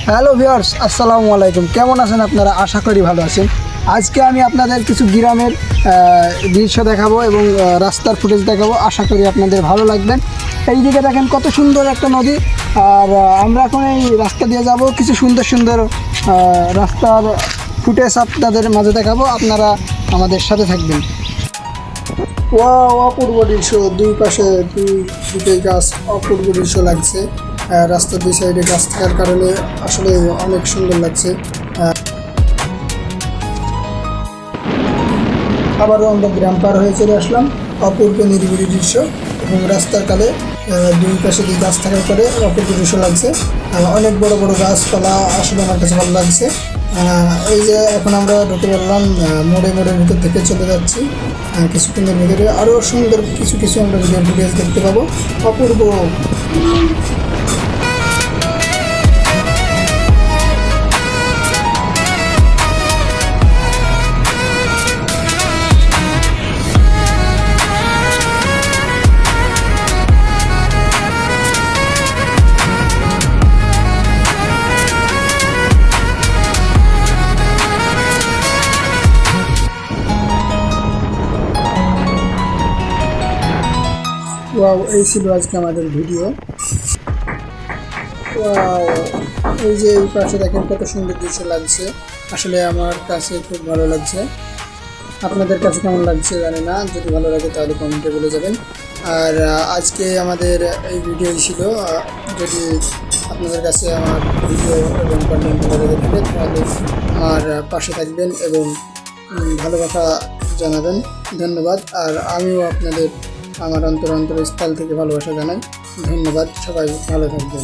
Hello viewers, আসসালামু আলাইকুম। কেমন আছেন আপনারা? আশা করি ভালো আছেন। আজকে আমি আপনাদের কিছু গ্রামের দৃশ্য দেখাবো এবং রাস্তার ফুটেজ দেখাবো। আশা করি আপনাদের ভালো লাগবেন। এই দিকে দেখেন কত সুন্দর একটা নদী, আর আমরা এখন এই রাস্তা দিয়ে যাব। কিছু সুন্দর সুন্দর রাস্তার ফুটেজ আপনাদের মাঝে দেখাবো, আপনারা আমাদের সাথে থাকবেন। অপূর্ব দৃশ্য, দুই পাশে দুই গাছ, অপূর্ব দৃশ্য লাগছে। রাস্তার দুই সাইডে গাছ থাকার কারণে আসলে অনেক সুন্দর লাগছে। আবারও আমরা গ্রাম পার হয়ে চলে আসলাম। অপূর্ব নিরিবিলি দৃশ্য এবং রাস্তার কালে দুই পাশে দুই গাছ থাকার পরে অপূর্ব দৃশ্য লাগছে। অনেক বড় বড় গাছপালা, আসলে আমার কাছে ভালো লাগছে। এই যে এখন আমরা ঢুকে পড়লাম মোড়ের ভিতর থেকে চলে যাচ্ছি। কিছুক্ষণের ভিতরে আরও সুন্দর কিছু আমরা ভিডিও দেখতে পাবো। অপূর্ব এই ছিল আজকে আমাদের ভিডিও। এই যে এই পাশে দেখেন কত সুন্দর দৃশ্য লাগছে। আসলে আমার কাছে খুব ভালো লাগছে। আপনাদের কাছে কেমন লাগছে জানি না, যদি ভালো লাগে তাহলে কমেন্টে বলে যাবেন। আর আজকে আমাদের এই ভিডিও ছিল। যদি আপনাদের কাছে আমার ভিডিও এবং কন্টেন্ট ভালো লেগে থাকে তাহলে আমার পাশে থাকবেন এবং ভালোবাসা জানাবেন। ধন্যবাদ। আর আমিও আপনাদের আমার অন্তরস্থল থেকে ভালোবাসা জানাই। ধন্যবাদ। সবাই ভালো থাকবেন।